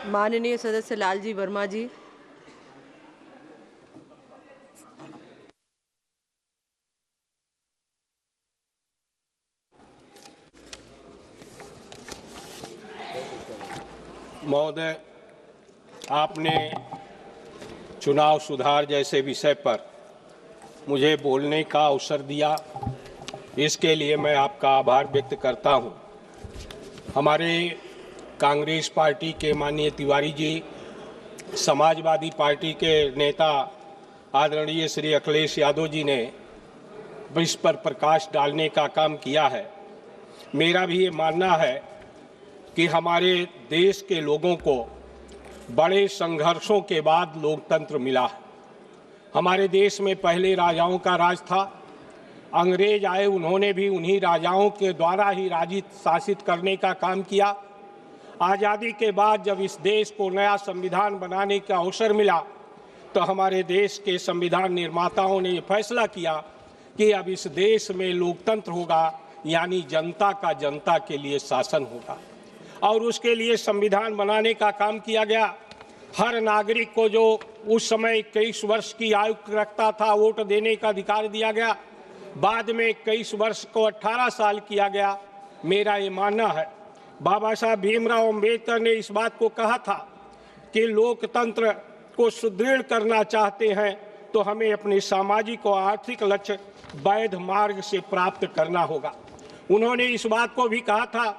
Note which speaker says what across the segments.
Speaker 1: माननीय सदस्य लालजी वर्मा जी।
Speaker 2: महोदय, आपने चुनाव सुधार जैसे विषय पर मुझे बोलने का अवसर दिया, इसके लिए मैं आपका आभार व्यक्त करता हूं। हमारे कांग्रेस पार्टी के माननीय तिवारी जी, समाजवादी पार्टी के नेता आदरणीय श्री अखिलेश यादव जी ने इस पर प्रकाश डालने का काम किया है। मेरा भी ये मानना है कि हमारे देश के लोगों को बड़े संघर्षों के बाद लोकतंत्र मिला है। हमारे देश में पहले राजाओं का राज था, अंग्रेज आए, उन्होंने भी उन्हीं राजाओं के द्वारा ही शासित करने का काम किया। आज़ादी के बाद जब इस देश को नया संविधान बनाने का अवसर मिला तो हमारे देश के संविधान निर्माताओं ने ये फैसला किया कि अब इस देश में लोकतंत्र होगा, यानी जनता का जनता के लिए शासन होगा, और उसके लिए संविधान बनाने का काम किया गया। हर नागरिक को जो उस समय 21 वर्ष की आयु रखता था, वोट देने का अधिकार दिया गया। बाद में 21 वर्ष को 18 साल किया गया। मेरा ये मानना है, बाबा साहब भीमराव अम्बेडकर ने इस बात को कहा था कि लोकतंत्र को सुदृढ़ करना चाहते हैं तो हमें अपने सामाजिक और आर्थिक लक्ष्य वैध मार्ग से प्राप्त करना होगा। उन्होंने इस बात को भी कहा था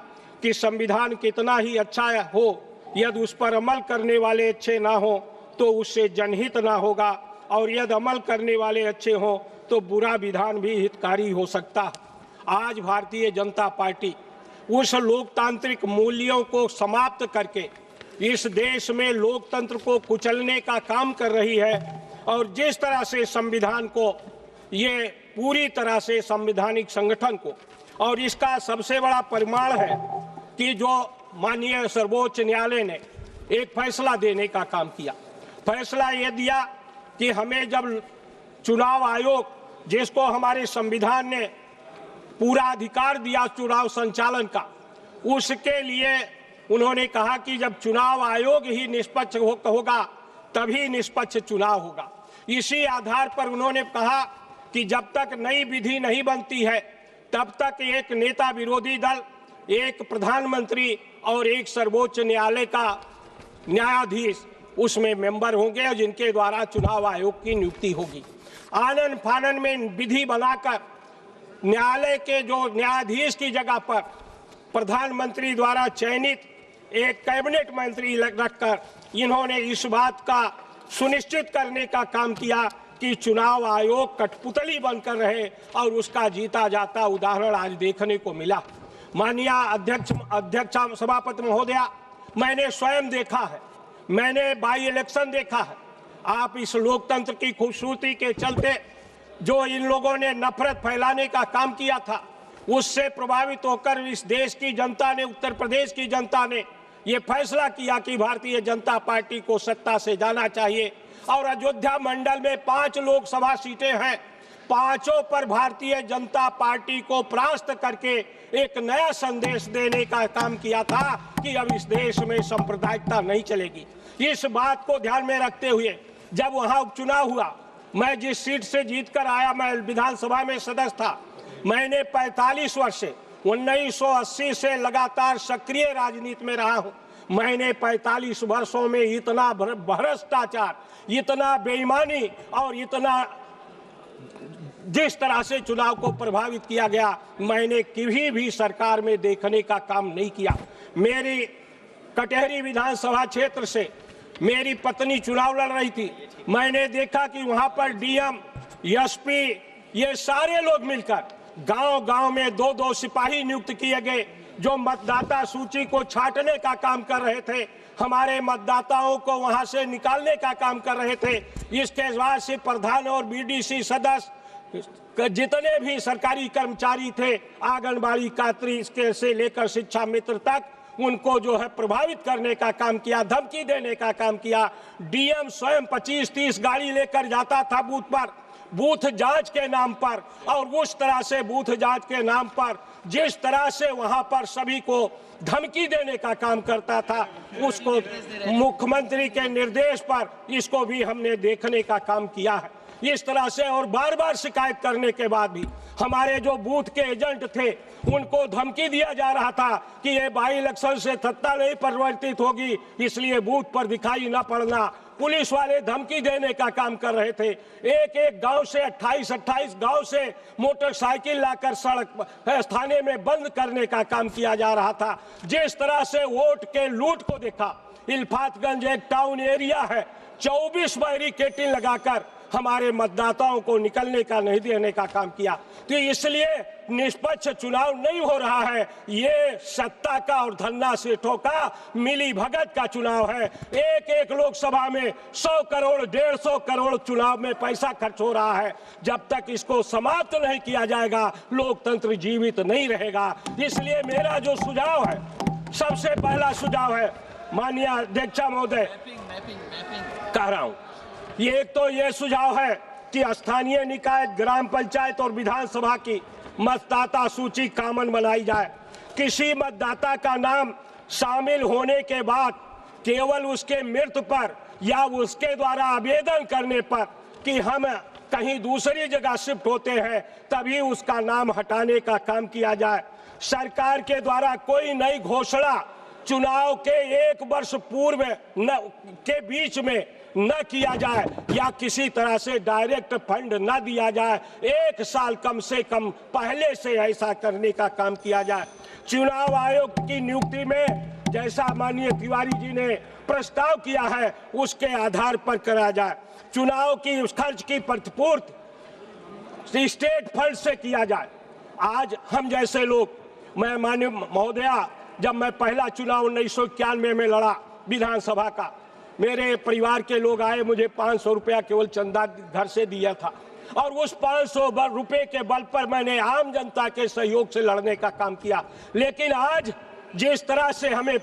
Speaker 2: कि संविधान कितना ही अच्छा हो, यदि उस पर अमल करने वाले अच्छे ना हो तो उससे जनहित ना होगा, और यदि अमल करने वाले अच्छे हों तो बुरा विधान भी हितकारी हो सकता है। आज भारतीय जनता पार्टी उस लोकतांत्रिक मूल्यों को समाप्त करके इस देश में लोकतंत्र को कुचलने का काम कर रही है, और जिस तरह से संविधान को, ये पूरी तरह से संवैधानिक संगठन को, और इसका सबसे बड़ा परिमाण है कि जो माननीय सर्वोच्च न्यायालय ने एक फैसला देने का काम किया। फैसला ये दिया कि हमें जब चुनाव आयोग, जिसको हमारे संविधान ने पूरा अधिकार दिया चुनाव संचालन का, उसके लिए उन्होंने कहा कि जब चुनाव आयोग ही निष्पक्ष होगा तभी निष्पक्ष चुनाव होगा। इसी आधार पर उन्होंने कहा कि जब तक नई विधि नहीं बनती है तब तक एक नेता विरोधी दल, एक प्रधानमंत्री और एक सर्वोच्च न्यायालय का न्यायाधीश उसमें मेंबर होंगे, जिनके द्वारा चुनाव आयोग की नियुक्ति होगी। आनन फानन में विधि बनाकर न्यायालय के जो न्यायाधीश की जगह पर प्रधानमंत्री द्वारा चयनित एक कैबिनेट मंत्री रखकर इन्होंने इस बात का सुनिश्चित करने का काम किया कि चुनाव आयोग कठपुतली बनकर रहे, और उसका जीता जाता उदाहरण आज देखने को मिला। माननीय अध्यक्ष सभापति महोदया, मैंने स्वयं देखा है, मैंने बाई इलेक्शन देखा है। आप इस लोकतंत्र की खूबसूरती के चलते जो इन लोगों ने नफरत फैलाने का काम किया था, उससे प्रभावित होकर इस देश की जनता ने, उत्तर प्रदेश की जनता ने ये फैसला किया कि भारतीय जनता पार्टी को सत्ता से जाना चाहिए। और अयोध्या मंडल में 5 लोकसभा सीटें हैं, पांचों पर भारतीय जनता पार्टी को परास्त करके एक नया संदेश देने का काम किया था कि अब इस देश में सांप्रदायिकता नहीं चलेगी। इस बात को ध्यान में रखते हुए जब वहां उपचुनाव हुआ, मैं जिस सीट से जीतकर आया, मैं विधानसभा में सदस्य था। मैंने 45 वर्ष से 1980 से लगातार सक्रिय राजनीति में रहा हूं। मैंने 45 वर्षों में इतना भ्रष्टाचार, इतना बेईमानी और इतना जिस तरह से चुनाव को प्रभावित किया गया, मैंने किसी भी सरकार में देखने का काम नहीं किया। मेरी कटहरी विधानसभा क्षेत्र से मेरी पत्नी चुनाव लड़ रही थी। मैंने देखा कि वहां पर डीएम, एसपी, ये सारे लोग मिलकर गांव-गांव में 2-2 सिपाही नियुक्त किए गए, जो मतदाता सूची को छांटने का काम कर रहे थे, हमारे मतदाताओं को वहां से निकालने का काम कर रहे थे। इसके बाद से प्रधान और बीडीसी सदस्य, जितने भी सरकारी कर्मचारी थे, आंगनबाड़ी कातरी से लेकर शिक्षा मित्र तक, उनको जो है प्रभावित करने का काम किया, धमकी देने का काम किया। डीएम स्वयं 25-30 गाड़ी लेकर जाता था बूथ पर, बूथ जांच के नाम पर, और उस तरह से बूथ जांच के नाम पर जिस तरह से वहां पर सभी को धमकी देने का काम करता था, उसको मुख्यमंत्री के निर्देश पर इसको भी हमने देखने का काम किया है इस तरह से। और बार बार शिकायत करने के बाद भी हमारे जो बूथ के एजेंट थे उनको धमकी दिया जा रहा था कि ये बाई इलेक्शन से सत्ता नहीं परिवर्तित होगी, इसलिए बूथ पर दिखाई न पड़ना। पुलिस वाले धमकी देने का काम कर रहे थे। एक एक गांव से 28 गांव से मोटरसाइकिल लाकर सड़क थाने में बंद करने का काम किया जा रहा था। जिस तरह से वोट के लूट को देखा, इल्फातगंज एक टाउन एरिया है, 24 बैरिकेडिंग लगाकर हमारे मतदाताओं को निकलने का नहीं देने का काम किया। तो इसलिए निष्पक्ष चुनाव नहीं हो रहा है, ये सत्ता का और धन्ना सेठों का मिली भगत का चुनाव है। एक एक लोकसभा में 100 करोड़ 150 करोड़ चुनाव में पैसा खर्च हो रहा है। जब तक इसको समाप्त नहीं किया जाएगा लोकतंत्र जीवित नहीं रहेगा। इसलिए मेरा जो सुझाव है, सबसे पहला सुझाव है, माननीय अध्यक्ष महोदय कह रहा हूं, एक तो ये सुझाव है कि स्थानीय निकाय, ग्राम पंचायत और विधानसभा की मतदाता सूची कॉमन बनाई जाए। किसी मतदाता का नाम शामिल होने के बाद केवल उसके मृत्यु पर या उसके द्वारा आवेदन करने पर कि हम कहीं दूसरी जगह शिफ्ट होते हैं तभी उसका नाम हटाने का काम किया जाए। सरकार के द्वारा कोई नई घोषणा चुनाव के 1 वर्ष पूर्व के बीच में न किया जाए या किसी तरह से डायरेक्ट फंड न दिया जाए। 1 साल कम से कम पहले से ऐसा करने का काम किया जाए। चुनाव आयोग की नियुक्ति में जैसा माननीय तिवारी जी ने प्रस्ताव किया है उसके आधार पर करा जाए। चुनाव की उस खर्च की प्रतिपूर्ति स्टेट फंड से किया जाए। आज हम जैसे लोग, मैं माननीय महोदया, जब मैं पहला चुनाव 1991 में लड़ा विधानसभा का, मेरे परिवार के लोग आए, मुझे 500 रुपया केवल चंदा घर से दिया था और उस 500 रुपए के बल पर मैंने आम जनता के सहयोग से लड़ने का काम किया। लेकिन आज जिस तरह से हमें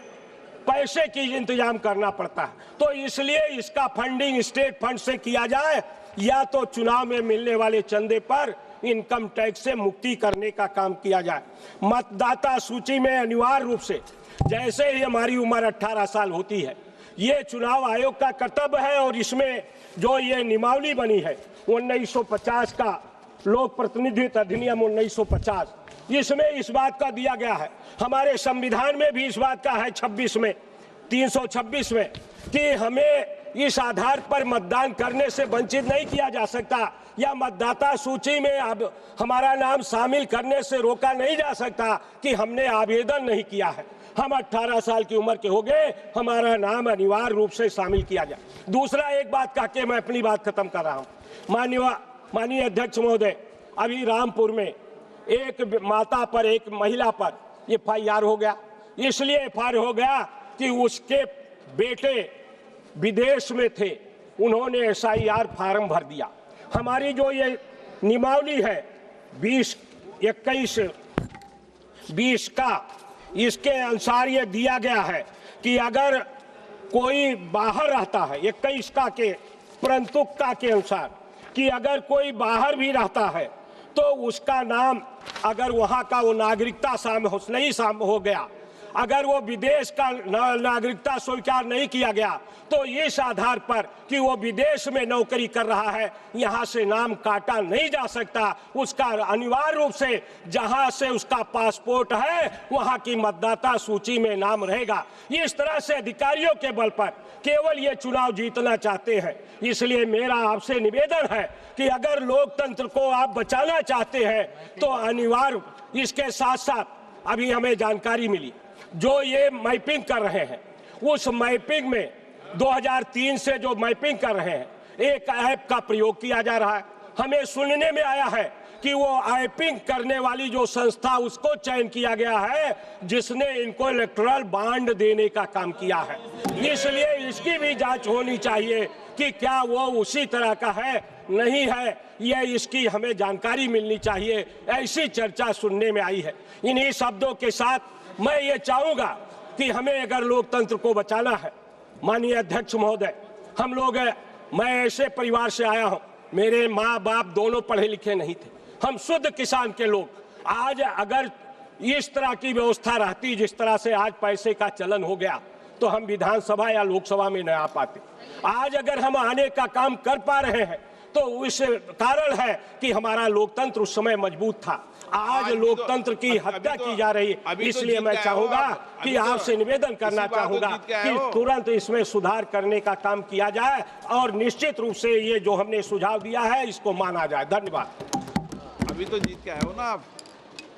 Speaker 2: पैसे की इंतजाम करना पड़ता है, तो इसलिए इसका फंडिंग स्टेट फंड से किया जाए या तो चुनाव में मिलने वाले चंदे पर इनकम टैक्स से मुक्ति करने का काम किया जाए। मतदाता सूची में अनिवार्य रूप से जैसे ही हमारी उम्र 18 साल होती है, ये चुनाव आयोग का कर्तव्य है। और इसमें जो ये नियमावली बनी है 1950 का लोक प्रतिनिधित्व अधिनियम 1950, इसमें इस बात का दिया गया है, हमारे संविधान में भी इस बात का है 326 में कि हमें इस आधार पर मतदान करने से वंचित नहीं किया जा सकता या मतदाता सूची में अब हमारा नाम शामिल करने से रोका नहीं जा सकता कि हमने आवेदन नहीं किया है। हम 18 साल की उम्र के हो गए, हमारा नाम अनिवार्य रूप से शामिल किया जाए। दूसरा एक बात कह के मैं अपनी बात खत्म कर रहा हूं। माननीय अध्यक्ष महोदय, अभी रामपुर में एक माता पर, एक महिला पर FIR हो गया। इसलिए FIR हो गया कि उसके बेटे विदेश में थे, उन्होंने SIR फार्म भर दिया। हमारी जो ये नियमावली है 20 का, इसके अनुसार ये दिया गया है कि अगर कोई बाहर रहता है, 21 का के परंतुकता के अनुसार कि अगर कोई बाहर भी रहता है तो उसका नाम, अगर वहाँ का वो नागरिकता नहीं हो गया, अगर वो विदेश का नागरिकता स्वीकार नहीं किया गया, तो इस आधार पर कि वो विदेश में नौकरी कर रहा है, यहाँ से नाम काटा नहीं जा सकता। उसका अनिवार्य रूप से जहाँ से उसका पासपोर्ट है वहाँ की मतदाता सूची में नाम रहेगा। इस तरह से अधिकारियों के बल पर केवल ये चुनाव जीतना चाहते हैं। इसलिए मेरा आपसे निवेदन है कि अगर लोकतंत्र को आप बचाना चाहते हैं तो अनिवार्य, इसके साथ साथ अभी हमें जानकारी मिली, जो ये मैपिंग कर रहे हैं उस मैपिंग में 2003 से जो मैपिंग कर रहे हैं, एक ऐप का प्रयोग किया जा रहा है। हमें सुनने में आया है कि वो मैपिंग करने वाली जो संस्था, उसको चयन किया गया है जिसने इनको इलेक्टोरल बॉन्ड देने का काम किया है। इसलिए इसकी भी जांच होनी चाहिए कि क्या वो उसी तरह का है, नहीं है, यह इसकी हमें जानकारी मिलनी चाहिए। ऐसी चर्चा सुनने में आई है। इन्हीं शब्दों के साथ मैं ये चाहूंगा कि हमें अगर लोकतंत्र को बचाना है, माननीय अध्यक्ष महोदय, हम लोग, मैं ऐसे परिवार से आया हूं मेरे माँ बाप दोनों पढ़े लिखे नहीं थे, हम शुद्ध किसान के लोग। आज अगर इस तरह की व्यवस्था रहती जिस तरह से आज पैसे का चलन हो गया, तो हम विधानसभा या लोकसभा में न आ पाते। आज अगर हम आने का काम कर पा रहे हैं तो इस कारण है कि हमारा लोकतंत्र उस समय मजबूत था। आज लोकतंत्र की हत्या की जा रही है। इसलिए मैं चाहूंगा कि आपसे निवेदन करना चाहूंगा कि तुरंत इसमें सुधार करने का काम किया जाए और निश्चित रूप से ये जो हमने सुझाव दिया है इसको माना जाए। धन्यवाद।
Speaker 3: अभी तो जीत के आए हो ना आप।